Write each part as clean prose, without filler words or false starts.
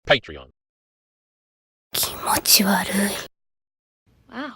Patreon. 気持ち悪い。 Wow.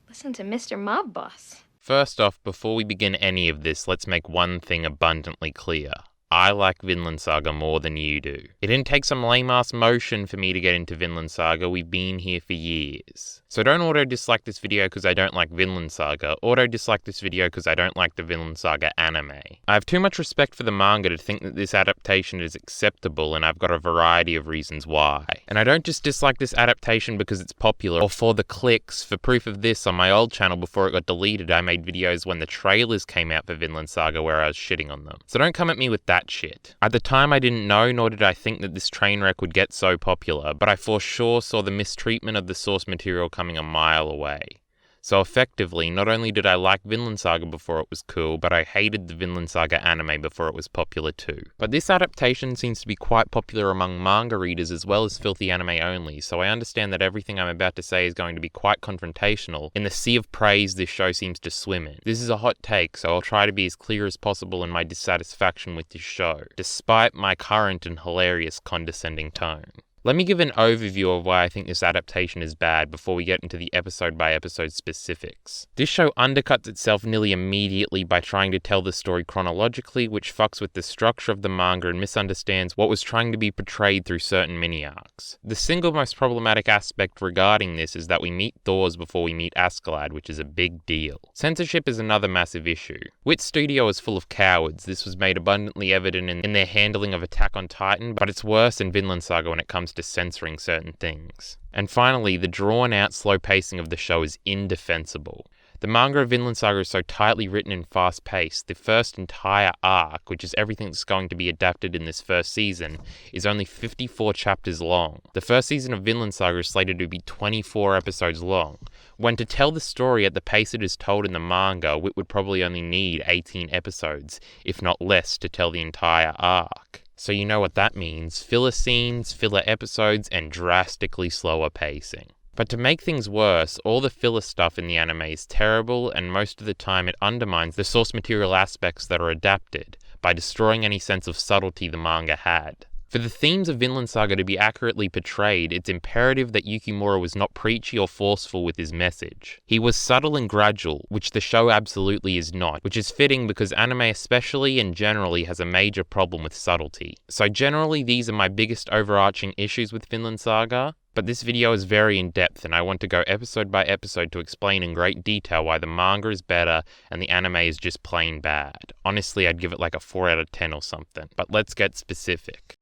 Listen to Mr. Mob Boss. First off, before we begin any of this, let's make one thing abundantly clear. I like Vinland Saga more than you do. It didn't take some lame-ass motion for me to get into Vinland Saga, we've been here for years. So don't auto-dislike this video because I don't like Vinland Saga, auto-dislike this video because I don't like the Vinland Saga anime. I have too much respect for the manga to think that this adaptation is acceptable, and I've got a variety of reasons why. And I don't just dislike this adaptation because it's popular or for the clicks. For proof of this, on my old channel before it got deleted, I made videos when the trailers came out for Vinland Saga where I was shitting on them. So don't come at me with that shit. At the time I didn't know, nor did I think that this train wreck would get so popular, but I for sure saw the mistreatment of the source material coming a mile away. So effectively, not only did I like Vinland Saga before it was cool, but I hated the Vinland Saga anime before it was popular too. But this adaptation seems to be quite popular among manga readers as well as filthy anime only, so I understand that everything I'm about to say is going to be quite confrontational in the sea of praise this show seems to swim in. This is a hot take, so I'll try to be as clear as possible in my dissatisfaction with this show, despite my current and hilarious condescending tone. Let me give an overview of why I think this adaptation is bad before we get into the episode-by-episode specifics. This show undercuts itself nearly immediately by trying to tell the story chronologically, which fucks with the structure of the manga and misunderstands what was trying to be portrayed through certain mini-arcs. The single most problematic aspect regarding this is that we meet Thors before we meet Askeladd, which is a big deal. Censorship is another massive issue. Wit Studio is full of cowards. This was made abundantly evident in their handling of Attack on Titan, but it's worse in Vinland Saga when it comes to censoring certain things. And finally, the drawn-out, slow pacing of the show is indefensible. The manga of Vinland Saga is so tightly written and fast-paced, the first entire arc, which is everything that's going to be adapted in this first season, is only 54 chapters long. The first season of Vinland Saga is slated to be 24 episodes long, when to tell the story at the pace it is told in the manga, Wit would probably only need 18 episodes, if not less, to tell the entire arc. So you know what that means: filler scenes, filler episodes, and drastically slower pacing. But to make things worse, all the filler stuff in the anime is terrible, and most of the time it undermines the source material aspects that are adapted, by destroying any sense of subtlety the manga had. For the themes of Vinland Saga to be accurately portrayed, it's imperative that Yukimura was not preachy or forceful with his message. He was subtle and gradual, which the show absolutely is not, which is fitting because anime especially and generally has a major problem with subtlety. So generally these are my biggest overarching issues with Vinland Saga, but this video is very in-depth and I want to go episode by episode to explain in great detail why the manga is better and the anime is just plain bad. Honestly, I'd give it like a 4 out of 10 or something, but let's get specific.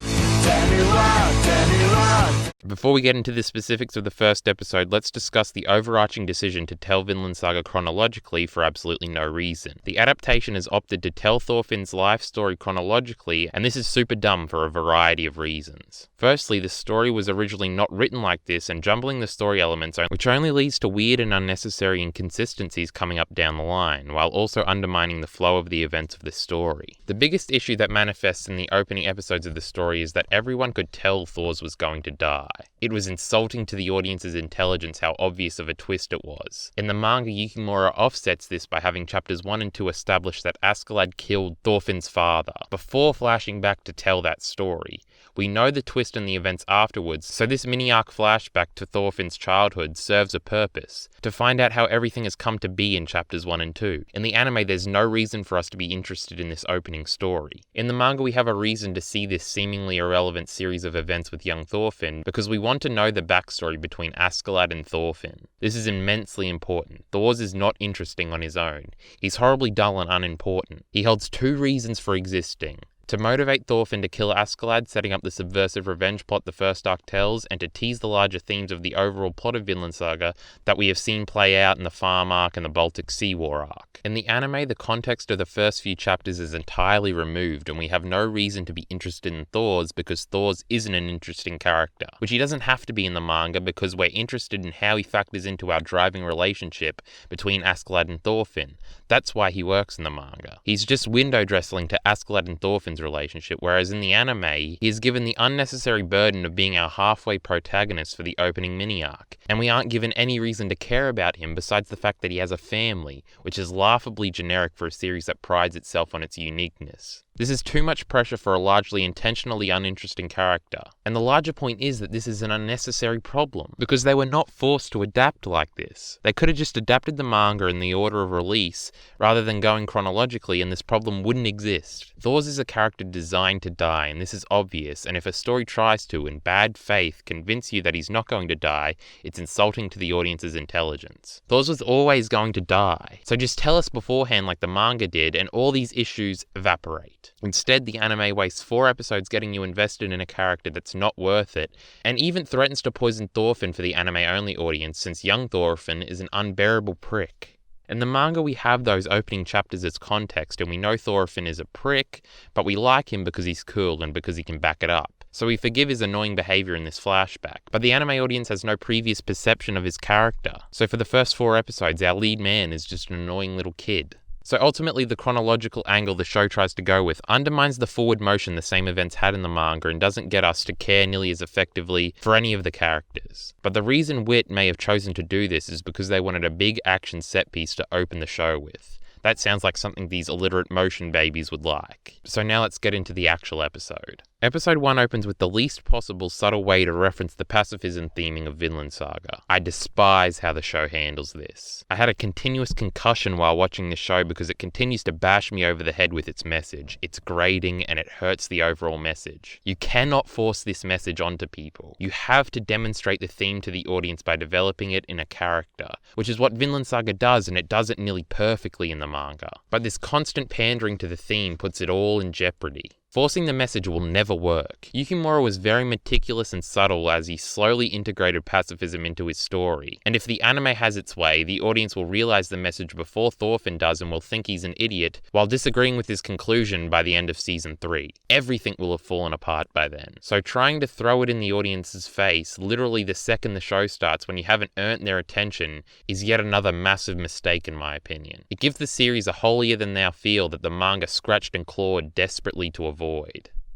Before we get into the specifics of the first episode, let's discuss the overarching decision to tell Vinland Saga chronologically for absolutely no reason. The adaptation has opted to tell Thorfinn's life story chronologically, and this is super dumb for a variety of reasons. Firstly, the story was originally not written like this, and jumbling the story elements, which only leads to weird and unnecessary inconsistencies coming up down the line, while also undermining the flow of the events of the story. The biggest issue that manifests in the opening episodes of the story is that everyone could tell Thors was going to die. It was insulting to the audience's intelligence how obvious of a twist it was. In the manga, Yukimura offsets this by having chapters 1 and 2 establish that Askeladd killed Thorfinn's father, before flashing back to tell that story. We know the twist and the events afterwards, so this mini-arc flashback to Thorfinn's childhood serves a purpose, to find out how everything has come to be in chapters 1 and 2. In the anime, there's no reason for us to be interested in this opening story. In the manga, we have a reason to see this seemingly irrelevant series of events with young Thorfinn, because we want to know the backstory between Askeladd and Thorfinn. This is immensely important. Thors is not interesting on his own. He's horribly dull and unimportant. He holds 2 reasons for existing: to motivate Thorfinn to kill Askeladd, setting up the subversive revenge plot the first arc tells, and to tease the larger themes of the overall plot of Vinland Saga that we have seen play out in the Farm arc and the Baltic Sea War arc. In the anime, the context of the first few chapters is entirely removed, and we have no reason to be interested in Thors because Thors isn't an interesting character, which he doesn't have to be in the manga because we're interested in how he factors into our driving relationship between Askeladd and Thorfinn. That's why he works in the manga. He's just window dressing to Askeladd and Thorfinn's relationship, whereas in the anime, he is given the unnecessary burden of being our halfway protagonist for the opening mini-arc, and we aren't given any reason to care about him besides the fact that he has a family, which is laughably generic for a series that prides itself on its uniqueness. This is too much pressure for a largely intentionally uninteresting character. And the larger point is that this is an unnecessary problem, because they were not forced to adapt like this. They could have just adapted the manga in the order of release, rather than going chronologically, and this problem wouldn't exist. Thors is a character designed to die, and this is obvious, and if a story tries to, in bad faith, convince you that he's not going to die, it's insulting to the audience's intelligence. Thors was always going to die, so just tell us beforehand like the manga did, and all these issues evaporate. Instead, the anime wastes 4 episodes getting you invested in a character that's not worth it, and even threatens to poison Thorfinn for the anime-only audience, since young Thorfinn is an unbearable prick. In the manga, we have those opening chapters as context, and we know Thorfinn is a prick, but we like him because he's cool and because he can back it up. So we forgive his annoying behavior in this flashback, but the anime audience has no previous perception of his character. So for the first 4 episodes, our lead man is just an annoying little kid. So ultimately, the chronological angle the show tries to go with undermines the forward motion the same events had in the manga and doesn't get us to care nearly as effectively for any of the characters. But the reason Wit may have chosen to do this is because they wanted a big action set piece to open the show with. That sounds like something these illiterate motion babies would like. So now let's get into the actual episode. Episode 1 opens with the least possible subtle way to reference the pacifism theming of Vinland Saga. I despise how the show handles this. I had a continuous concussion while watching the show because it continues to bash me over the head with its message. It's grating and it hurts the overall message. You cannot force this message onto people. You have to demonstrate the theme to the audience by developing it in a character, which is what Vinland Saga does, and it does it nearly perfectly in the manga. But this constant pandering to the theme puts it all in jeopardy. Forcing the message will never work. Yukimura was very meticulous and subtle as he slowly integrated pacifism into his story, and if the anime has its way, the audience will realize the message before Thorfinn does and will think he's an idiot, while disagreeing with his conclusion by the end of Season 3. Everything will have fallen apart by then. So trying to throw it in the audience's face, literally the second the show starts when you haven't earned their attention, is yet another massive mistake in my opinion. It gives the series a holier-than-thou feel that the manga scratched and clawed desperately to avoid.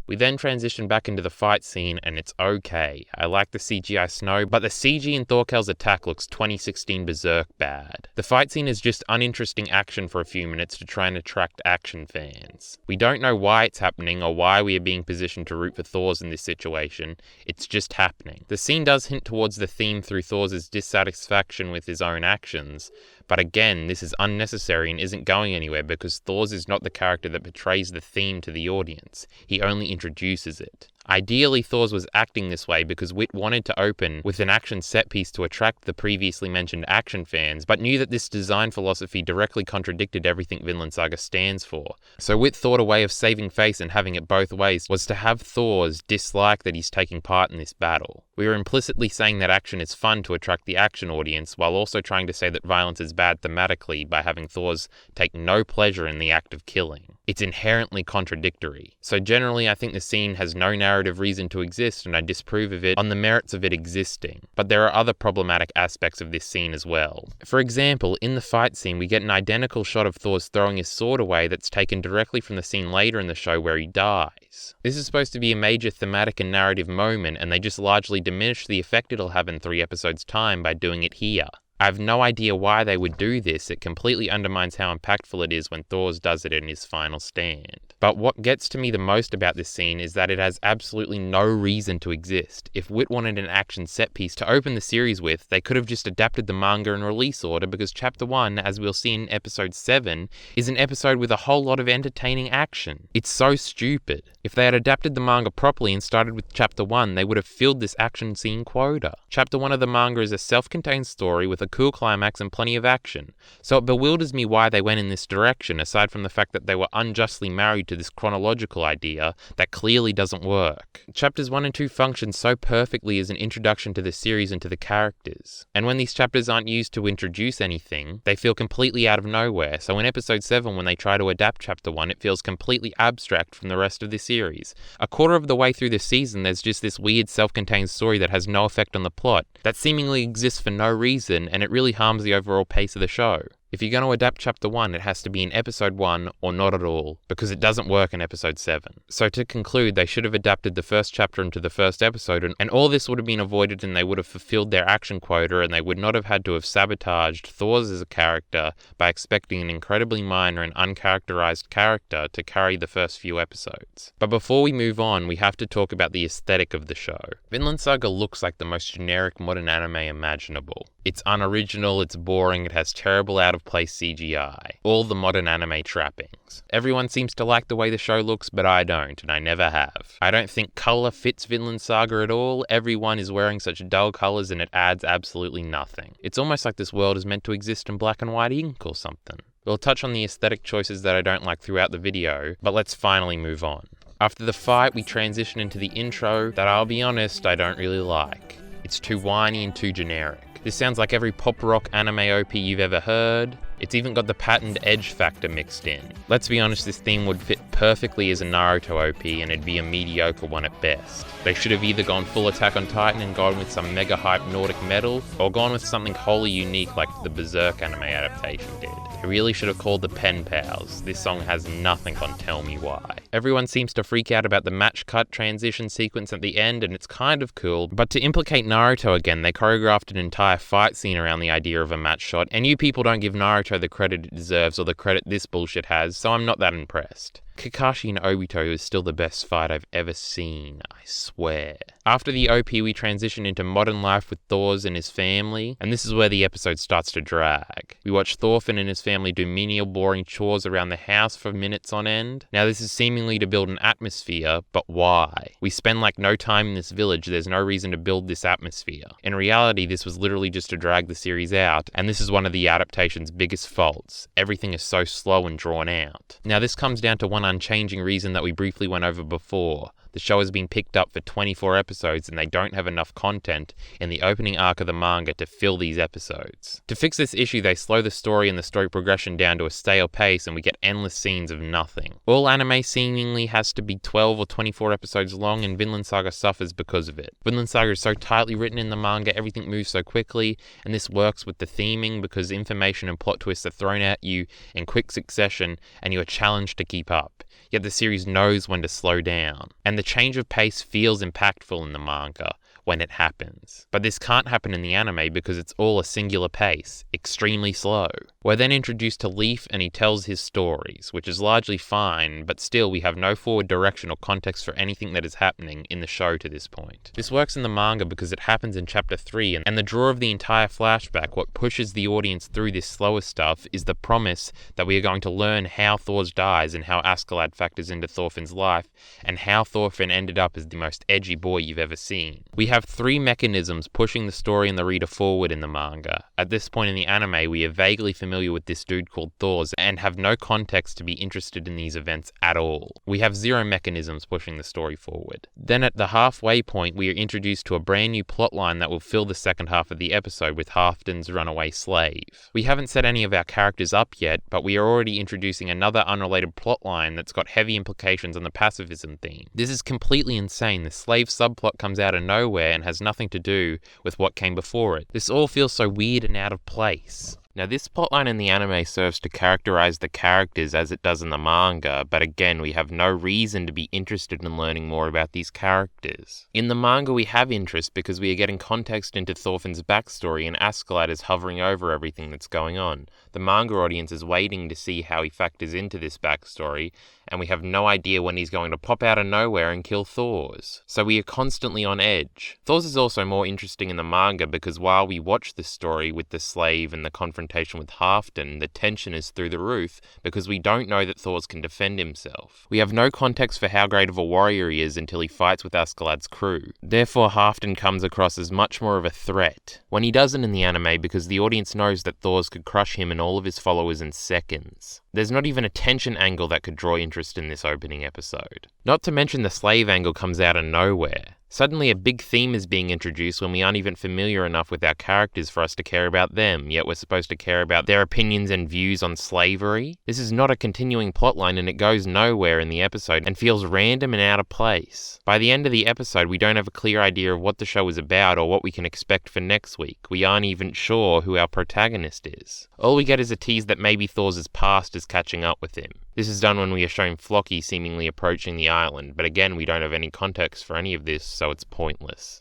We then transition back into the fight scene and it's okay. I like the CGI snow, but the CG in Thorkel's attack looks 2016 Berserk bad. The fight scene is just uninteresting action for a few minutes to try and attract action fans. We don't know why it's happening or why we are being positioned to root for Thors in this situation. It's just happening. The scene does hint towards the theme through Thors' dissatisfaction with his own actions, but again, this is unnecessary and isn't going anywhere because Thors is not the character that portrays the theme to the audience. He only introduces it. Ideally, Thors was acting this way because Wit wanted to open with an action set piece to attract the previously mentioned action fans, but knew that this design philosophy directly contradicted everything Vinland Saga stands for. So Wit thought a way of saving face and having it both ways was to have Thors dislike that he's taking part in this battle. We are implicitly saying that action is fun to attract the action audience, while also trying to say that violence is bad thematically by having Thors take no pleasure in the act of killing. It's inherently contradictory. So generally, I think the scene has no narrative reason to exist, and I disapprove of it on the merits of it existing. But there are other problematic aspects of this scene as well. For example, in the fight scene, we get an identical shot of Thors throwing his sword away that's taken directly from the scene later in the show where he dies. This is supposed to be a major thematic and narrative moment, and they just largely diminish the effect it'll have in 3 episodes' time by doing it here. I have no idea why they would do this. It completely undermines how impactful it is when Thors does it in his final stand. But what gets to me the most about this scene is that it has absolutely no reason to exist. If Wit wanted an action set piece to open the series with, they could have just adapted the manga in release order, because Chapter 1, as we'll see in Episode 7, is an episode with a whole lot of entertaining action. It's so stupid. If they had adapted the manga properly and started with Chapter 1, they would have filled this action scene quota. Chapter 1 of the manga is a self-contained story with a cool climax and plenty of action, so it bewilders me why they went in this direction, aside from the fact that they were unjustly married to this chronological idea that clearly doesn't work. Chapters 1 and 2 function so perfectly as an introduction to the series and to the characters, and when these chapters aren't used to introduce anything, they feel completely out of nowhere. So in Episode 7, when they try to adapt Chapter 1, it feels completely abstract from the rest of the series. A quarter of the way through the season, there's just this weird self-contained story that has no effect on the plot, that seemingly exists for no reason, and it really harms the overall pace of the show. If you're going to adapt chapter 1, it has to be in episode 1 or not at all, because it doesn't work in episode 7. So to conclude, they should have adapted the first chapter into the first episode, and all this would have been avoided, and they would have fulfilled their action quota, and they would not have had to have sabotaged Thor's as a character by expecting an incredibly minor and uncharacterized character to carry the first few episodes. But before we move on, we have to talk about the aesthetic of the show. Vinland Saga looks like the most generic modern anime imaginable. It's unoriginal, it's boring, it has terrible out-of-place CGI. All the modern anime trappings. Everyone seems to like the way the show looks, but I don't, and I never have. I don't think colour fits Vinland Saga at all. Everyone is wearing such dull colours and it adds absolutely nothing. It's almost like this world is meant to exist in black and white ink or something. We'll touch on the aesthetic choices that I don't like throughout the video, but let's finally move on. After the fight, we transition into the intro that, I'll be honest, I don't really like. It's too whiny and too generic. This sounds like every pop rock anime OP you've ever heard. It's even got the patented edge factor mixed in. Let's be honest, this theme would fit perfectly as a Naruto OP and it'd be a mediocre one at best. They should have either gone full Attack on Titan and gone with some mega hype Nordic metal, or gone with something wholly unique like the Berserk anime adaptation did. They really should have called the Pen Pals. This song has nothing on Tell Me Why. Everyone seems to freak out about the match cut transition sequence at the end, and it's kind of cool, but to implicate Naruto again, they choreographed an entire fight scene around the idea of a match shot, and you people don't give Naruto the credit it deserves or the credit this bullshit has, so I'm not that impressed. Kakashi and Obito is still the best fight I've ever seen, I swear. After the OP, we transition into modern life with Thor's and his family, and this is where the episode starts to drag. We watch Thorfinn and his family do menial, boring chores around the house for minutes on end. Now this is seemingly to build an atmosphere, but why? We spend like no time in this village, there's no reason to build this atmosphere. In reality, this was literally just to drag the series out, and this is one of the adaptation's biggest faults. Everything is so slow and drawn out. Now this comes down to one unchanging reason that we briefly went over before. The show has been picked up for 24 episodes and they don't have enough content in the opening arc of the manga to fill these episodes. To fix this issue, they slow the story and the story progression down to a stale pace and we get endless scenes of nothing. All anime seemingly has to be 12 or 24 episodes long and Vinland Saga suffers because of it. Vinland Saga is so tightly written in the manga, everything moves so quickly, and this works with the theming because information and plot twists are thrown at you in quick succession and you are challenged to keep up. Yet the series knows when to slow down. And the change of pace feels impactful in the manga when it happens. But this can't happen in the anime because it's all a singular pace, extremely slow. We're then introduced to Leaf and he tells his stories, which is largely fine, but still we have no forward direction or context for anything that is happening in the show to this point. This works in the manga because it happens in chapter 3, and the draw of the entire flashback, what pushes the audience through this slower stuff, is the promise that we are going to learn how Thor dies and how Askeladd factors into Thorfinn's life, and how Thorfinn ended up as the most edgy boy you've ever seen. We have 3 mechanisms pushing the story and the reader forward in the manga. At this point in the anime, we are vaguely familiar with this dude called Thor and have no context to be interested in these events at all. We have 0 mechanisms pushing the story forward. Then at the halfway point, we are introduced to a brand new plotline that will fill the second half of the episode with Halfdan's runaway slave. We haven't set any of our characters up yet, but we are already introducing another unrelated plotline that's got heavy implications on the pacifism theme. This is completely insane. The slave subplot comes out of nowhere and has nothing to do with what came before it. This all feels so weird and out of place. Now this plotline in the anime serves to characterize the characters as it does in the manga, but again we have no reason to be interested in learning more about these characters. In the manga we have interest because we are getting context into Thorfinn's backstory and Askeladd is hovering over everything that's going on. The manga audience is waiting to see how he factors into this backstory, and we have no idea when he's going to pop out of nowhere and kill Thor's. So we are constantly on edge. Thor's is also more interesting in the manga because while we watch the story with the slave and the confrontation with Halfdan, the tension is through the roof because we don't know that Thor can defend himself. We have no context for how great of a warrior he is until he fights with Askeladd's crew. Therefore, Halfdan comes across as much more of a threat, when he doesn't in the anime because the audience knows that Thor could crush him and all of his followers in seconds. There's not even a tension angle that could draw interest in this opening episode. Not to mention the slave angle comes out of nowhere. Suddenly a big theme is being introduced when we aren't even familiar enough with our characters for us to care about them, yet we're supposed to care about their opinions and views on slavery. This is not a continuing plotline and it goes nowhere in the episode and feels random and out of place. By the end of the episode, we don't have a clear idea of what the show is about or what we can expect for next week. We aren't even sure who our protagonist is. All we get is a tease that maybe Thor's past is catching up with him. This is done when we are shown Floki seemingly approaching the island, but again we don't have any context for any of this, so it's pointless.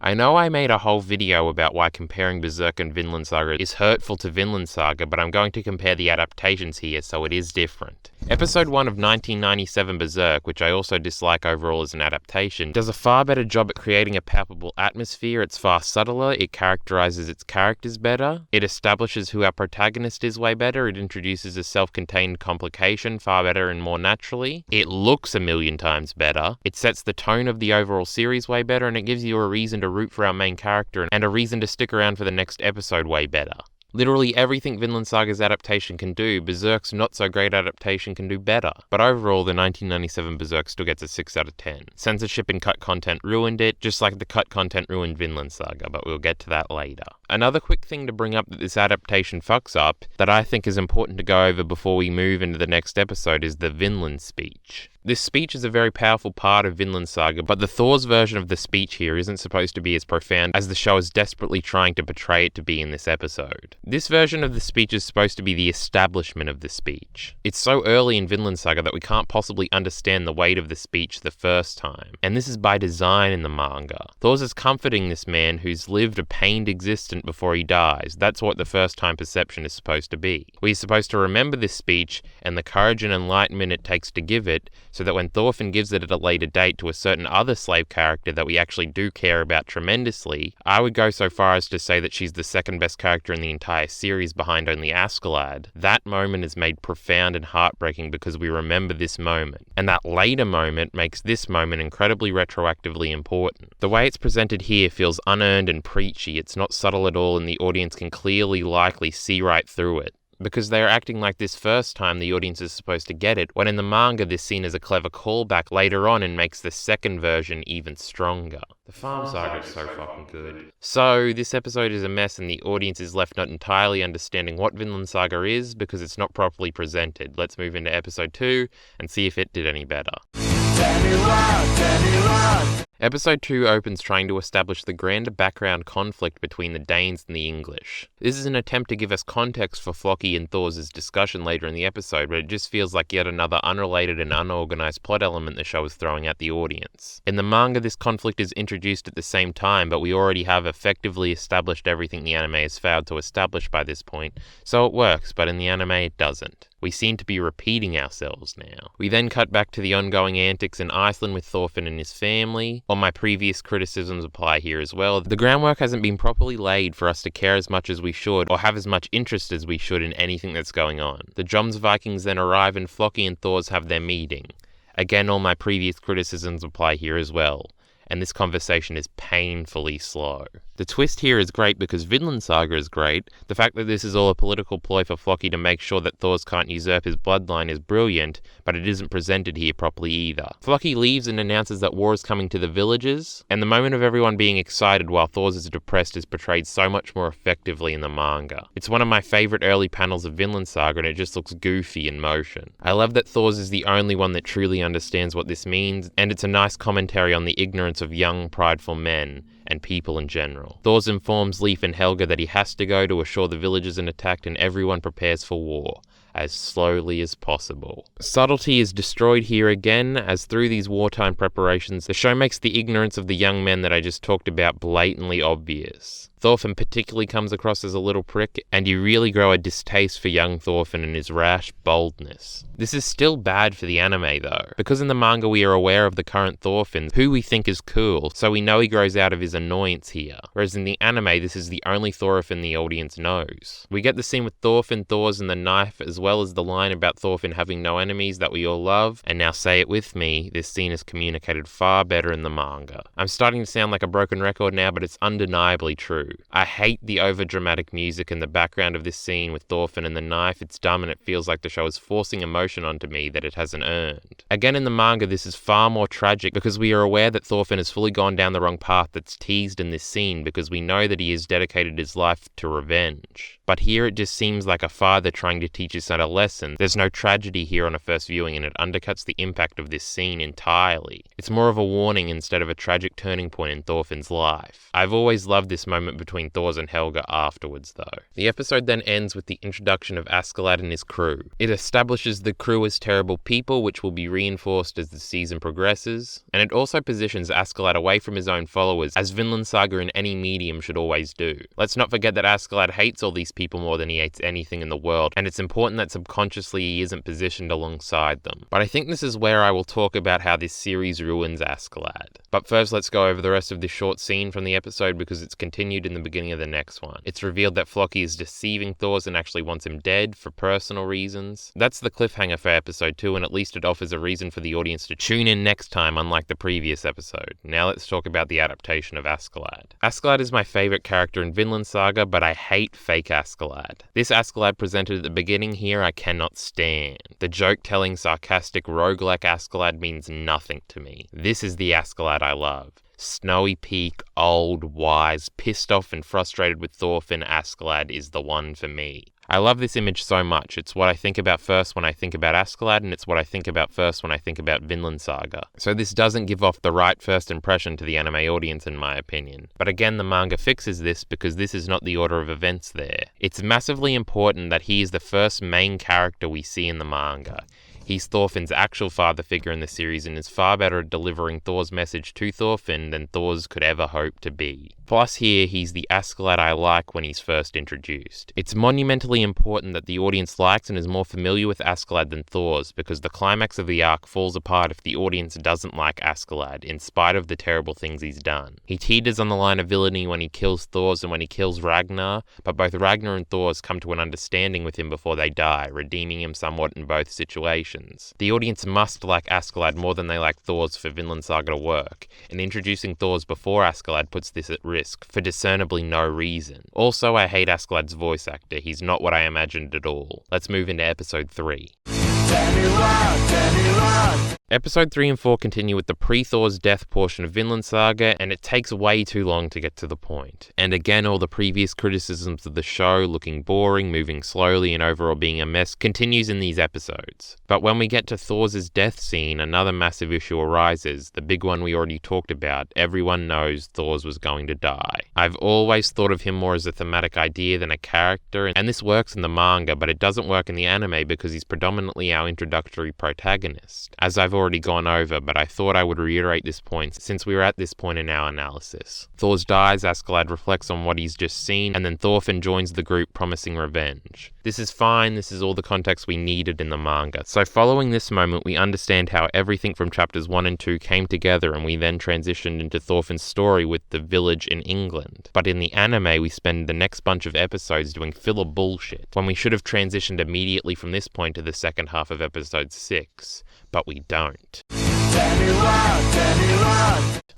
I know I made a whole video about why comparing Berserk and Vinland Saga is hurtful to Vinland Saga, but I'm going to compare the adaptations here so it is different. Episode 1 of 1997 Berserk, which I also dislike overall as an adaptation, does a far better job at creating a palpable atmosphere. It's far subtler, it characterizes its characters better, it establishes who our protagonist is way better, it introduces a self-contained complication far better and more naturally, it looks a million times better, it sets the tone of the overall series way better, and it gives you a reason to root for our main character and a reason to stick around for the next episode way better. Literally everything Vinland Saga's adaptation can do, Berserk's not-so-great adaptation can do better. But overall, the 1997 Berserk still gets a 6 out of 10. Censorship and cut content ruined it, just like the cut content ruined Vinland Saga, but we'll get to that later. Another quick thing to bring up that this adaptation fucks up, that I think is important to go over before we move into the next episode, is the Vinland speech. This speech is a very powerful part of Vinland Saga, but the Thor's version of the speech here isn't supposed to be as profound as the show is desperately trying to portray it to be in this episode. This version of the speech is supposed to be the establishment of the speech. It's so early in Vinland Saga that we can't possibly understand the weight of the speech the first time, and this is by design in the manga. Thor's is comforting this man who's lived a pained existence before he dies. That's what the first time perception is supposed to be. We're supposed to remember this speech and the courage and enlightenment it takes to give it, so that when Thorfinn gives it at a later date to a certain other slave character that we actually do care about tremendously, I would go so far as to say that she's the second best character in the entire series behind only Askeladd. That moment is made profound and heartbreaking because we remember this moment, and that later moment makes this moment incredibly retroactively important. The way it's presented here feels unearned and preachy, it's not subtle at all, and the audience can clearly likely see right through it. Because they are acting like this first time the audience is supposed to get it, when in the manga this scene is a clever callback later on and makes the second version even stronger. The Farm Saga is so fucking good. So, this episode is a mess and the audience is left not entirely understanding what Vinland Saga is because it's not properly presented. Let's move into episode 2 and see if it did any better. Episode 2 opens trying to establish the grander background conflict between the Danes and the English. This is an attempt to give us context for Floki and Thor's discussion later in the episode, but it just feels like yet another unrelated and unorganized plot element the show is throwing at the audience. In the manga, this conflict is introduced at the same time, but we already have effectively established everything the anime has failed to establish by this point, so it works, but in the anime it doesn't. We seem to be repeating ourselves now. We then cut back to the ongoing antics in Iceland with Thorfinn and his family. All my previous criticisms apply here as well. The groundwork hasn't been properly laid for us to care as much as we should or have as much interest as we should in anything that's going on. The Joms Vikings then arrive and Floki and Thor's have their meeting. Again, all my previous criticisms apply here as well. And this conversation is painfully slow. The twist here is great because Vinland Saga is great. The fact that this is all a political ploy for Floki to make sure that Thor's can't usurp his bloodline is brilliant, but it isn't presented here properly either. Floki leaves and announces that war is coming to the villages, and the moment of everyone being excited while Thor's is depressed is portrayed so much more effectively in the manga. It's one of my favourite early panels of Vinland Saga and it just looks goofy in motion. I love that Thor's is the only one that truly understands what this means, and it's a nice commentary on the ignorance of young, prideful men and people in general. Thor's informs Leif and Helga that he has to go to assure the village isn't attacked and everyone prepares for war, as slowly as possible. Subtlety is destroyed here again, as through these wartime preparations, the show makes the ignorance of the young men that I just talked about blatantly obvious. Thorfinn particularly comes across as a little prick, and you really grow a distaste for young Thorfinn and his rash boldness. This is still bad for the anime though, because in the manga we are aware of the current Thorfinn, who we think is cool, so we know he grows out of his annoyance here. Whereas in the anime, this is the only Thorfinn the audience knows. We get the scene with Thorfinn, Thor's and the knife, as well as the line about Thorfinn having no enemies that we all love, and now say it with me, this scene is communicated far better in the manga. I'm starting to sound like a broken record now, but it's undeniably true. I hate the overdramatic music in the background of this scene with Thorfinn and the knife. It's dumb and it feels like the show is forcing emotion onto me that it hasn't earned. Again, in the manga, this is far more tragic because we are aware that Thorfinn has fully gone down the wrong path that's teased in this scene because we know that he has dedicated his life to revenge. But here it just seems like a father trying to teach his son a lesson. There's no tragedy here on a first viewing and it undercuts the impact of this scene entirely. It's more of a warning instead of a tragic turning point in Thorfinn's life. I've always loved this moment between Thors and Helga afterwards though. The episode then ends with the introduction of Askeladd and his crew. It establishes the crew as terrible people, which will be reinforced as the season progresses, and it also positions Askeladd away from his own followers, as Vinland Saga in any medium should always do. Let's not forget that Askeladd hates all these people more than he hates anything in the world, and it's important that subconsciously he isn't positioned alongside them. But I think this is where I will talk about how this series ruins Askeladd. But first, let's go over the rest of this short scene from the episode because it's continued in the beginning of the next one. It's revealed that Floki is deceiving Thors and actually wants him dead for personal reasons. That's the cliffhanger for episode 2, and at least it offers a reason for the audience to tune in next time, unlike the previous episode. Now let's talk about the adaptation of Askeladd. Askeladd is my favourite character in Vinland Saga, but I hate fake Askeladd. This Askeladd presented at the beginning here I cannot stand. The joke-telling, sarcastic, roguelike Askeladd means nothing to me. This is the Askeladd I love. Snowy Peak, old, wise, pissed off and frustrated with Thorfinn Askeladd is the one for me. I love this image so much. It's what I think about first when I think about Askeladd, and it's what I think about first when I think about Vinland Saga. So this doesn't give off the right first impression to the anime audience in my opinion. But again, the manga fixes this because this is not the order of events there. It's massively important that he is the first main character we see in the manga. He's Thorfinn's actual father figure in the series and is far better at delivering Thor's message to Thorfinn than Thors could ever hope to be. Plus here, he's the Askeladd I like when he's first introduced. It's monumentally important that the audience likes and is more familiar with Askeladd than Thors, because the climax of the arc falls apart if the audience doesn't like Askeladd, in spite of the terrible things he's done. He teeters on the line of villainy when he kills Thors and when he kills Ragnar, but both Ragnar and Thors come to an understanding with him before they die, redeeming him somewhat in both situations. The audience must like Askeladd more than they like Thors for Vinland Saga to work, and introducing Thors before Askeladd puts this at risk, for discernibly no reason. Also, I hate Askeladd's voice actor. He's not what I imagined at all. Let's move into episode 3. Episode 3 and 4 continue with the pre-Thor's death portion of Vinland Saga, and it takes way too long to get to the point. And again, all the previous criticisms of the show, looking boring, moving slowly, and overall being a mess, continues in these episodes. But when we get to Thor's death scene, another massive issue arises, the big one we already talked about. Everyone knows Thors was going to die. I've always thought of him more as a thematic idea than a character, and this works in the manga, but it doesn't work in the anime because he's predominantly our introductory protagonist, as I've already gone over, but I thought I would reiterate this point since we were at this point in our analysis. Thors dies, Askeladd reflects on what he's just seen, and then Thorfinn joins the group promising revenge. This is fine, this is all the context we needed in the manga. So following this moment, we understand how everything from chapters 1 and 2 came together, and we then transitioned into Thorfinn's story with the village in England. But in the anime, we spend the next bunch of episodes doing filler bullshit, when we should have transitioned immediately from this point to the second half of episode 6. But we don't.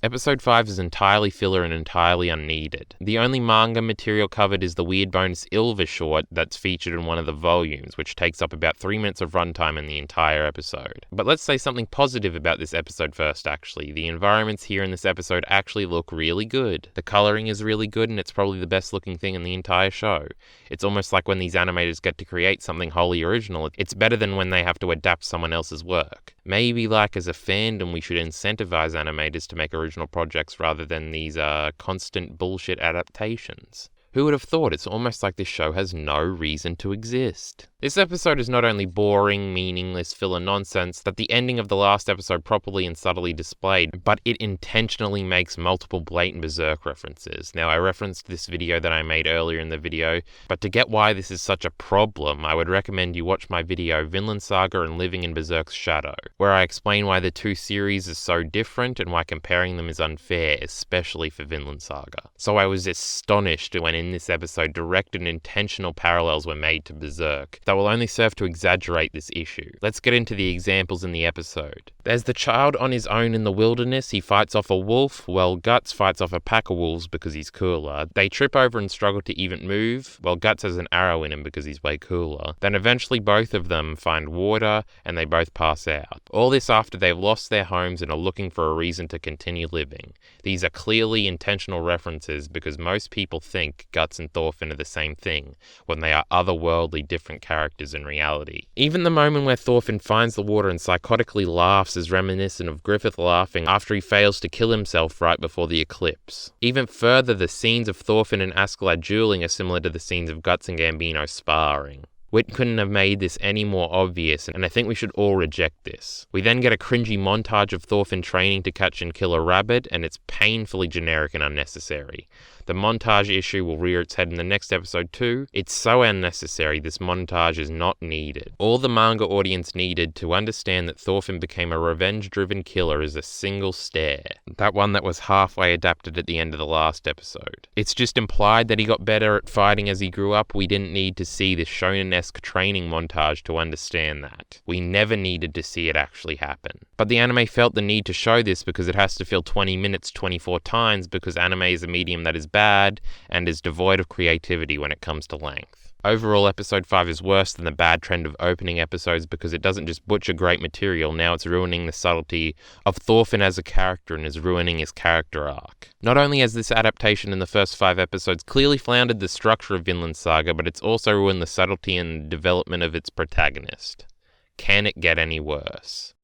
Episode 5 is entirely filler and entirely unneeded. The only manga material covered is the weird bonus Ylva short that's featured in one of the volumes, which takes up about 3 minutes of runtime in the entire episode. But let's say something positive about this episode first, actually. The environments here in this episode actually look really good. The coloring is really good, and it's probably the best looking thing in the entire show. It's almost like when these animators get to create something wholly original, it's better than when they have to adapt someone else's work. Maybe, like, as a fandom, we should incentivize animators to make original projects rather than these constant bullshit adaptations. Who would have thought? It's almost like this show has no reason to exist. This episode is not only boring, meaningless, filler nonsense that the ending of the last episode properly and subtly displayed, but it intentionally makes multiple blatant Berserk references. Now, I referenced this video that I made earlier in the video, but to get why this is such a problem, I would recommend you watch my video Vinland Saga and Living in Berserk's Shadow, where I explain why the two series are so different and why comparing them is unfair, especially for Vinland Saga. So I was astonished when in this episode direct and intentional parallels were made to Berserk that will only serve to exaggerate this issue. Let's get into the examples in the episode. There's the child on his own in the wilderness. He fights off a wolf. Well, Guts fights off a pack of wolves because he's cooler. They trip over and struggle to even move. Well, Guts has an arrow in him because he's way cooler. Then eventually both of them find water and they both pass out. All this after they've lost their homes and are looking for a reason to continue living. These are clearly intentional references because most people think Guts and Thorfinn are the same thing when they are otherworldly different characters in reality. Even the moment where Thorfinn finds the water and psychotically laughs is reminiscent of Griffith laughing after he fails to kill himself right before the eclipse. Even further, the scenes of Thorfinn and Askeladd dueling are similar to the scenes of Guts and Gambino sparring. Wit couldn't have made this any more obvious, and I think we should all reject this. We then get a cringy montage of Thorfinn training to catch and kill a rabbit, and it's painfully generic and unnecessary. The montage issue will rear its head in the next episode too. It's so unnecessary, this montage is not needed. All the manga audience needed to understand that Thorfinn became a revenge-driven killer is a single stare. That one that was halfway adapted at the end of the last episode. It's just implied that he got better at fighting as he grew up. We didn't need to see this shonen-esque training montage to understand that. We never needed to see it actually happen. But the anime felt the need to show this because it has to fill 20 minutes 24 times because anime is a medium that is bad and is devoid of creativity when it comes to length. Overall, episode 5 is worse than the bad trend of opening episodes because it doesn't just butcher great material, now it's ruining the subtlety of Thorfinn as a character and is ruining his character arc. Not only has this adaptation in the first 5 episodes clearly floundered the structure of Vinland Saga, but it's also ruined the subtlety and development of its protagonist. Can it get any worse?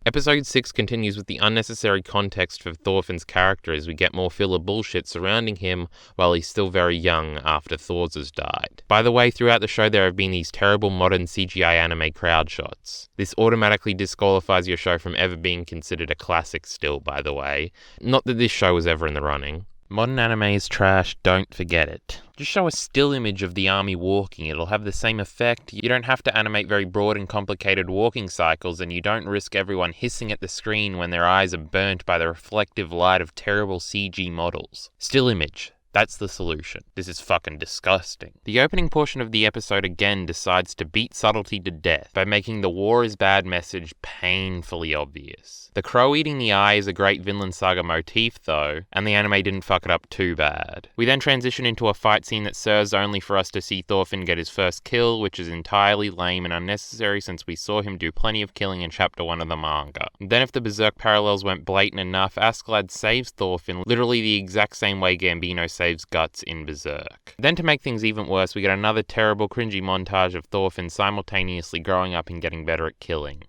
Episode 6 continues with the unnecessary context for Thorfinn's character as we get more filler bullshit surrounding him while he's still very young after Thors has died. By the way, throughout the show there have been these terrible modern CGI anime crowd shots. This automatically disqualifies your show from ever being considered a classic still, by the way. Not that this show was ever in the running. Modern anime is trash, don't forget it. Just show a still image of the army walking, it'll have the same effect. You don't have to animate very broad and complicated walking cycles, and you don't risk everyone hissing at the screen when their eyes are burnt by the reflective light of terrible CG models. Still image. That's the solution. This is fucking disgusting. The opening portion of the episode again decides to beat subtlety to death by making the war is bad message painfully obvious. The crow eating the eye is a great Vinland Saga motif though, and the anime didn't fuck it up too bad. We then transition into a fight scene that serves only for us to see Thorfinn get his first kill, which is entirely lame and unnecessary since we saw him do plenty of killing in chapter 1 of the manga. Then if the Berserk parallels went blatant enough, Askeladd saves Thorfinn literally the exact same way Gambino saves Guts in Berserk. Then to make things even worse, we get another terrible cringy montage of Thorfinn simultaneously growing up and getting better at killing.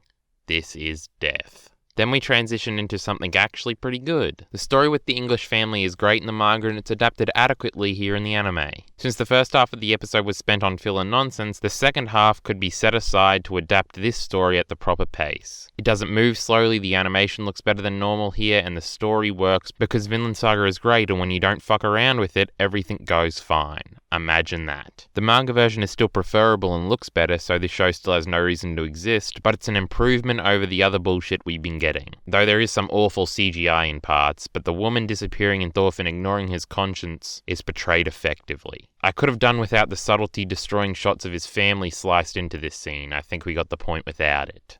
This is death. Then we transition into something actually pretty good. The story with the English family is great in the manga and it's adapted adequately here in the anime. Since the first half of the episode was spent on filler nonsense, the second half could be set aside to adapt this story at the proper pace. It doesn't move slowly, the animation looks better than normal here, and the story works because Vinland Saga is great and when you don't fuck around with it, everything goes fine. Imagine that. The manga version is still preferable and looks better, so this show still has no reason to exist, but it's an improvement over the other bullshit we've been getting. Though there is some awful CGI in parts, but the woman disappearing and Thorfinn ignoring his conscience is portrayed effectively. I could have done without the subtlety destroying shots of his family sliced into this scene. I think we got the point without it.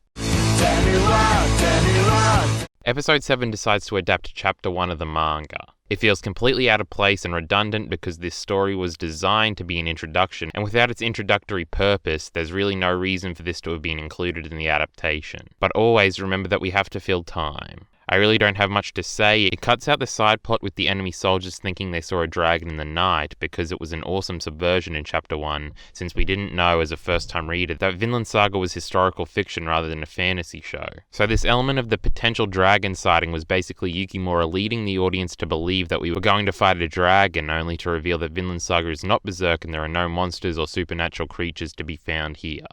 Episode 7 decides to adapt chapter 1 of the manga. It feels completely out of place and redundant because this story was designed to be an introduction, and without its introductory purpose, there's really no reason for this to have been included in the adaptation. But always remember that we have to fill time. I really don't have much to say. It cuts out the side plot with the enemy soldiers thinking they saw a dragon in the night because it was an awesome subversion in chapter 1, since we didn't know as a first-time reader that Vinland Saga was historical fiction rather than a fantasy show. So this element of the potential dragon sighting was basically Yukimura leading the audience to believe that we were going to fight a dragon, only to reveal that Vinland Saga is not Berserk and there are no monsters or supernatural creatures to be found here.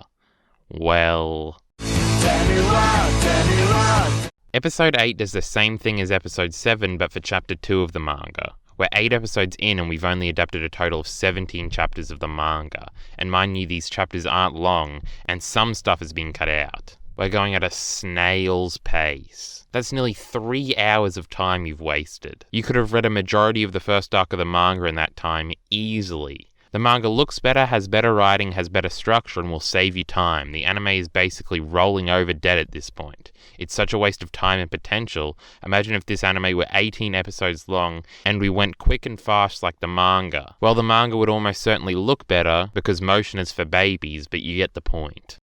Well... Episode 8 does the same thing as Episode 7, but for Chapter 2 of the manga. We're 8 episodes in and we've only adapted a total of 17 chapters of the manga. And mind you, these chapters aren't long, and some stuff has been cut out. We're going at a snail's pace. That's nearly 3 hours of time you've wasted. You could have read a majority of the first arc of the manga in that time easily. The manga looks better, has better writing, has better structure, and will save you time. The anime is basically rolling over dead at this point. It's such a waste of time and potential. Imagine if this anime were 18 episodes long and we went quick and fast like the manga. Well, the manga would almost certainly look better because motion is for babies, but you get the point.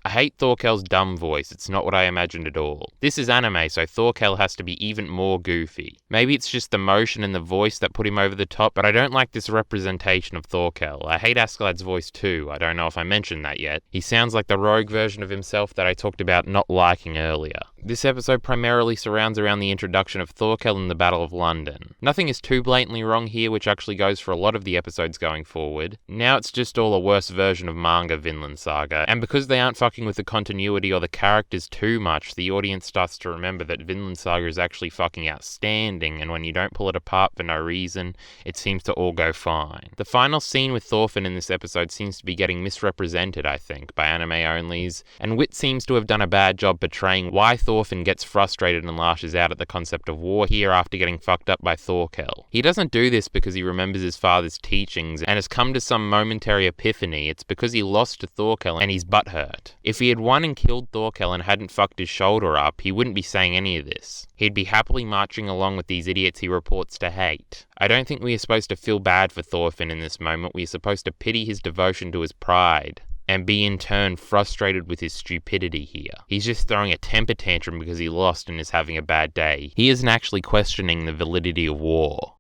I hate Thorkel's dumb voice, it's not what I imagined at all. This is anime, so Thorkel has to be even more goofy. Maybe it's just the motion and the voice that put him over the top, but I don't like this representation of Thorkel. I hate Askeladd's voice too, I don't know if I mentioned that yet. He sounds like the rogue version of himself that I talked about not liking earlier. This episode primarily surrounds around the introduction of Thorkel in the Battle of London. Nothing is too blatantly wrong here, which actually goes for a lot of the episodes going forward. Now it's just all a worse version of manga Vinland Saga, and because they aren't fucking with the continuity or the characters too much, the audience starts to remember that Vinland Saga is actually fucking outstanding, and when you don't pull it apart for no reason, it seems to all go fine. The final scene with Thorfinn in this episode seems to be getting misrepresented, I think, by anime onlys, and Wit seems to have done a bad job portraying why Thorfinn gets frustrated and lashes out at the concept of war here after getting fucked up by Thorkel. He doesn't do this because he remembers his father's teachings and has come to some momentary epiphany. It's because he lost to Thorkel and he's butthurt. If he had won and killed Thorkel and hadn't fucked his shoulder up, he wouldn't be saying any of this. He'd be happily marching along with these idiots he reports to hate. I don't think we are supposed to feel bad for Thorfinn in this moment. We are supposed to pity his devotion to his pride and be in turn frustrated with his stupidity here. He's just throwing a temper tantrum because he lost and is having a bad day. He isn't actually questioning the validity of war.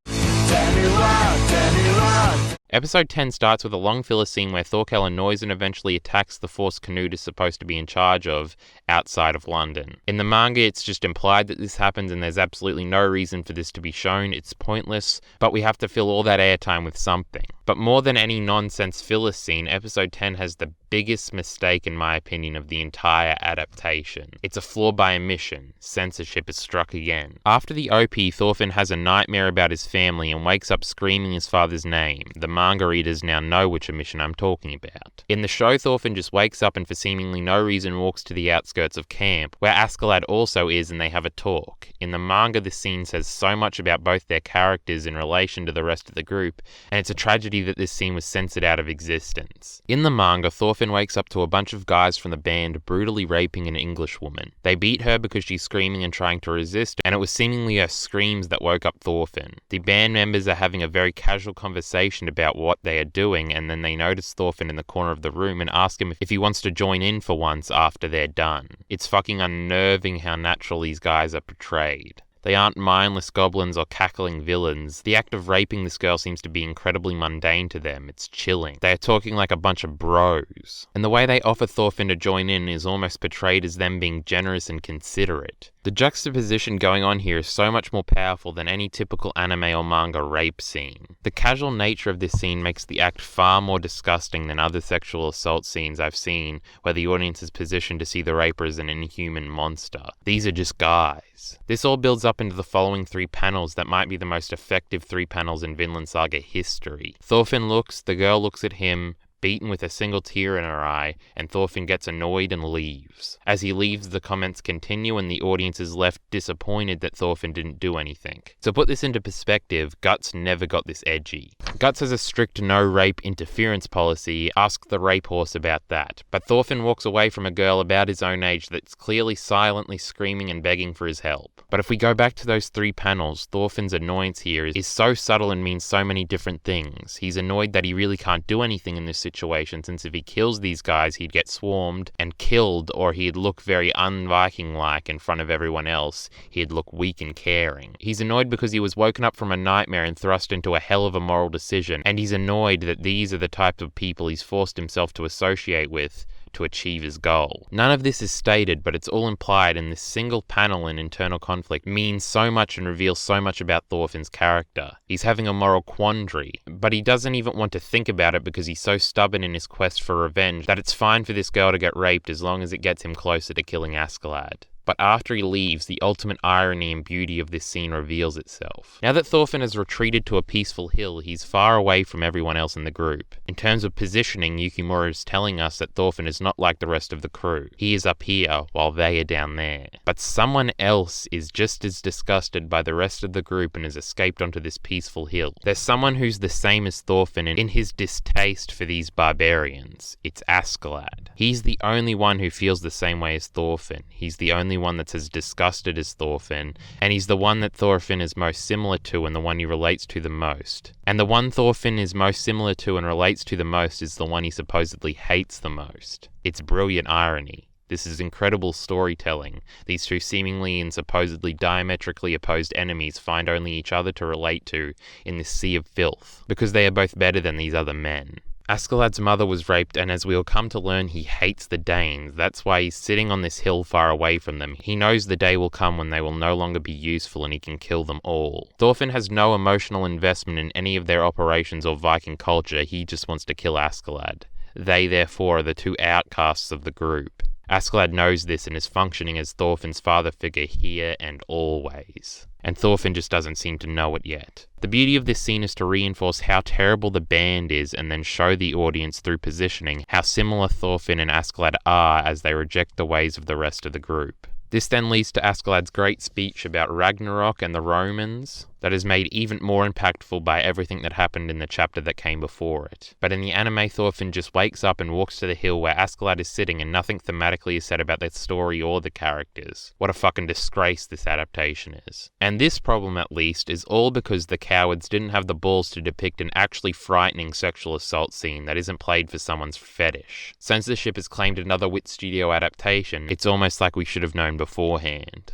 Episode 10 starts with a long filler scene where Thorkel annoys and eventually attacks the force Canute is supposed to be in charge of outside of London. In the manga, it's just implied that this happens and there's absolutely no reason for this to be shown. It's pointless, but we have to fill all that airtime with something. But more than any nonsense filler scene, episode 10 has the biggest mistake in my opinion of the entire adaptation. It's a flaw by omission. Censorship is struck again. After the OP, Thorfinn has a nightmare about his family and wakes up screaming his father's name. The Manga Readers now know which omission I'm talking about. In the show, Thorfinn just wakes up and for seemingly no reason walks to the outskirts of camp, where Askeladd also is, and they have a talk. In the manga, this scene says so much about both their characters in relation to the rest of the group, and it's a tragedy that this scene was censored out of existence. In the manga, Thorfinn wakes up to a bunch of guys from the band brutally raping an English woman. They beat her because she's screaming and trying to resist, and it was seemingly her screams that woke up Thorfinn. The band members are having a very casual conversation about what they are doing, and then they notice Thorfinn in the corner of the room and ask him if he wants to join in for once after they're done. It's fucking unnerving how natural these guys are portrayed. They aren't mindless goblins or cackling villains. The act of raping this girl seems to be incredibly mundane to them. It's chilling. They are talking like a bunch of bros. And the way they offer Thorfinn to join in is almost portrayed as them being generous and considerate. The juxtaposition going on here is so much more powerful than any typical anime or manga rape scene. The casual nature of this scene makes the act far more disgusting than other sexual assault scenes I've seen, where the audience is positioned to see the raper as an inhuman monster. These are just guys. This all builds up into the following 3 panels that might be the most effective 3 panels in Vinland Saga history. Thorfinn looks, the girl looks at him, beaten with a single tear in her eye, and Thorfinn gets annoyed and leaves. As he leaves, the comments continue and the audience is left disappointed that Thorfinn didn't do anything. To put this into perspective, Guts never got this edgy. Guts has a strict no-rape interference policy. Ask the rape horse about that. But Thorfinn walks away from a girl about his own age that's clearly silently screaming and begging for his help. But if we go back to those 3 panels, Thorfinn's annoyance here is so subtle and means so many different things. He's annoyed that he really can't do anything in this situation, since if he kills these guys, he'd get swarmed and killed, or he'd look very un-Viking-like in front of everyone else. He'd look weak and caring. He's annoyed because he was woken up from a nightmare and thrust into a hell of a moral decision, and he's annoyed that these are the type of people he's forced himself to associate with to achieve his goal. None of this is stated, but it's all implied, and this single panel in internal conflict means so much and reveals so much about Thorfinn's character. He's having a moral quandary, but he doesn't even want to think about it because he's so stubborn in his quest for revenge that it's fine for this girl to get raped as long as it gets him closer to killing Askeladd. But after he leaves, the ultimate irony and beauty of this scene reveals itself. Now that Thorfinn has retreated to a peaceful hill, he's far away from everyone else in the group. In terms of positioning, Yukimura is telling us that Thorfinn is not like the rest of the crew. He is up here, while they are down there. But someone else is just as disgusted by the rest of the group and has escaped onto this peaceful hill. There's someone who's the same as Thorfinn in his distaste for these barbarians. It's Askeladd. He's the only one who feels the same way as Thorfinn. He's the only one that's as disgusted as Thorfinn, and he's the one that Thorfinn is most similar to and the one he relates to the most. And the one Thorfinn is most similar to and relates to the most is the one he supposedly hates the most. It's brilliant irony. This is incredible storytelling. These two seemingly and supposedly diametrically opposed enemies find only each other to relate to in this sea of filth, because they are both better than these other men. Askeladd's mother was raped, and as we'll come to learn, he hates the Danes. That's why he's sitting on this hill far away from them. He knows the day will come when they will no longer be useful and he can kill them all. Thorfinn has no emotional investment in any of their operations or Viking culture. He just wants to kill Askeladd. They, therefore, are the two outcasts of the group. Askeladd knows this and is functioning as Thorfinn's father figure here and always. And Thorfinn just doesn't seem to know it yet. The beauty of this scene is to reinforce how terrible the band is and then show the audience through positioning how similar Thorfinn and Askeladd are as they reject the ways of the rest of the group. This then leads to Askeladd's great speech about Ragnarok and the Romans that is made even more impactful by everything that happened in the chapter that came before it. But in the anime, Thorfinn just wakes up and walks to the hill where Askeladd is sitting and nothing thematically is said about the story or the characters. What a fucking disgrace this adaptation is. And this problem, at least, is all because the cowards didn't have the balls to depict an actually frightening sexual assault scene that isn't played for someone's fetish. Censorship has claimed another Wit Studio adaptation. It's almost like we should have known beforehand.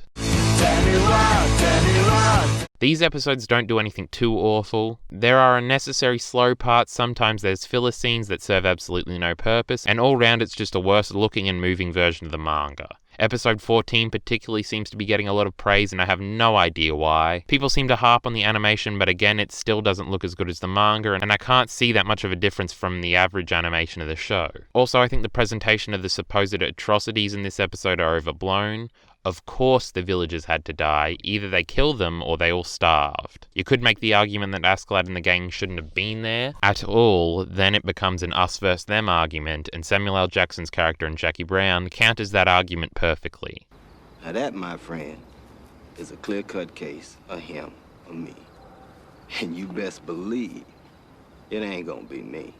These episodes don't do anything too awful. There are unnecessary slow parts, sometimes there's filler scenes that serve absolutely no purpose, and all round it's just a worse looking and moving version of the manga. Episode 14 particularly seems to be getting a lot of praise and I have no idea why. People seem to harp on the animation, but again it still doesn't look as good as the manga, and I can't see that much of a difference from the average animation of the show. Also, I think the presentation of the supposed atrocities in this episode are overblown. Of course the villagers had to die. Either they killed them or they all starved. You could make the argument that Askeladd and the gang shouldn't have been there at all, then it becomes an us versus them argument, and Samuel L. Jackson's character and Jackie Brown counters that argument perfectly. Now that, my friend, is a clear-cut case of him or me. And you best believe it ain't gonna be me.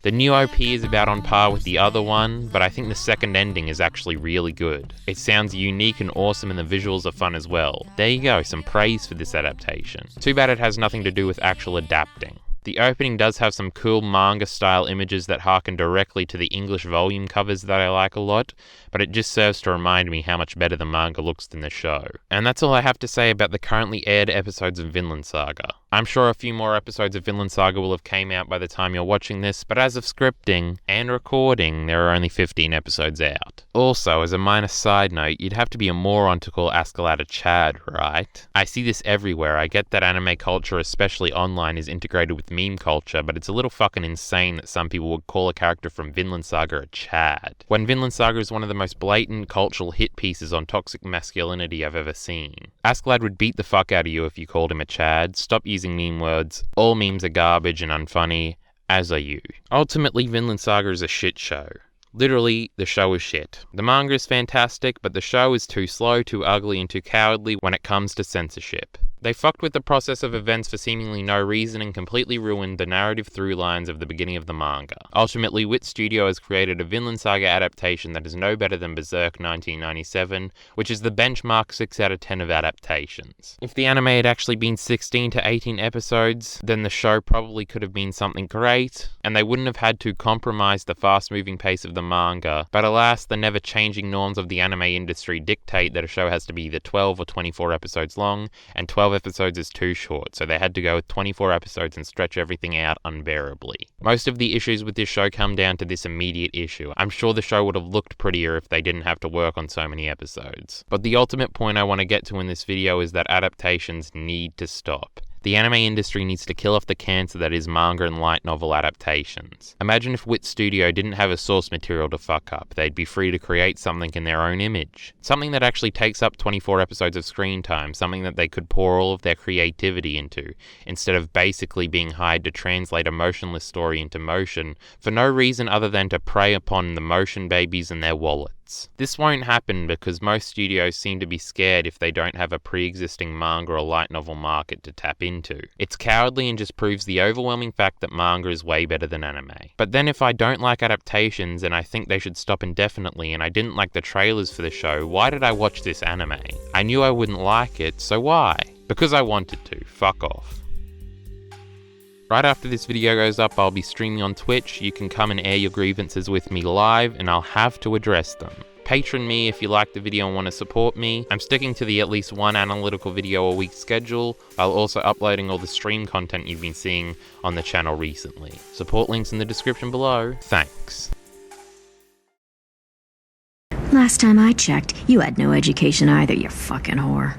The new OP is about on par with the other one, but I think the second ending is actually really good. It sounds unique and awesome and the visuals are fun as well. There you go, some praise for this adaptation. Too bad it has nothing to do with actual adapting. The opening does have some cool manga-style images that harken directly to the English volume covers that I like a lot, but it just serves to remind me how much better the manga looks than the show. And that's all I have to say about the currently aired episodes of Vinland Saga. I'm sure a few more episodes of Vinland Saga will have came out by the time you're watching this, but as of scripting and recording, there are only 15 episodes out. Also, as a minor side note, you'd have to be a moron to call Askeladd a Chad, right? I see this everywhere. I get that anime culture, especially online, is integrated with meme culture, but it's a little fucking insane that some people would call a character from Vinland Saga a Chad, when Vinland Saga is one of the most blatant cultural hit pieces on toxic masculinity I've ever seen. Askeladd would beat the fuck out of you if you called him a Chad. Stop using meme words. All memes are garbage and unfunny, as are you. Ultimately, Vinland Saga is a shit show. Literally, the show is shit. The manga is fantastic, but the show is too slow, too ugly, and too cowardly when it comes to censorship. They fucked with the process of events for seemingly no reason and completely ruined the narrative through lines of the beginning of the manga. Ultimately, Wit Studio has created a Vinland Saga adaptation that is no better than Berserk 1997, which is the benchmark 6 out of 10 of adaptations. If the anime had actually been 16 to 18 episodes, then the show probably could have been something great, and they wouldn't have had to compromise the fast-moving pace of the manga, but alas, the never-changing norms of the anime industry dictate that a show has to be either 12 or 24 episodes long, and 12 episodes is too short, so they had to go with 24 episodes and stretch everything out unbearably. Most of the issues with this show come down to this immediate issue. I'm sure the show would have looked prettier if they didn't have to work on so many episodes. But the ultimate point I want to get to in this video is that adaptations need to stop. The anime industry needs to kill off the cancer that is manga and light novel adaptations. Imagine if Wit Studio didn't have a source material to fuck up. They'd be free to create something in their own image. Something that actually takes up 24 episodes of screen time, something that they could pour all of their creativity into, instead of basically being hired to translate a motionless story into motion for no reason other than to prey upon the motion babies and their wallets. This won't happen because most studios seem to be scared if they don't have a pre-existing manga or light novel market to tap into. It's cowardly and just proves the overwhelming fact that manga is way better than anime. But then if I don't like adaptations and I think they should stop indefinitely and I didn't like the trailers for the show, why did I watch this anime? I knew I wouldn't like it, so why? Because I wanted to. Fuck off. Right after this video goes up, I'll be streaming on Twitch. You can come and air your grievances with me live, and I'll have to address them. Patron me if you like the video and want to support me. I'm sticking to the at least one analytical video a week schedule, while also uploading all the stream content you've been seeing on the channel recently. Support links in the description below. Thanks. Last time I checked, you had no education either, you fucking whore.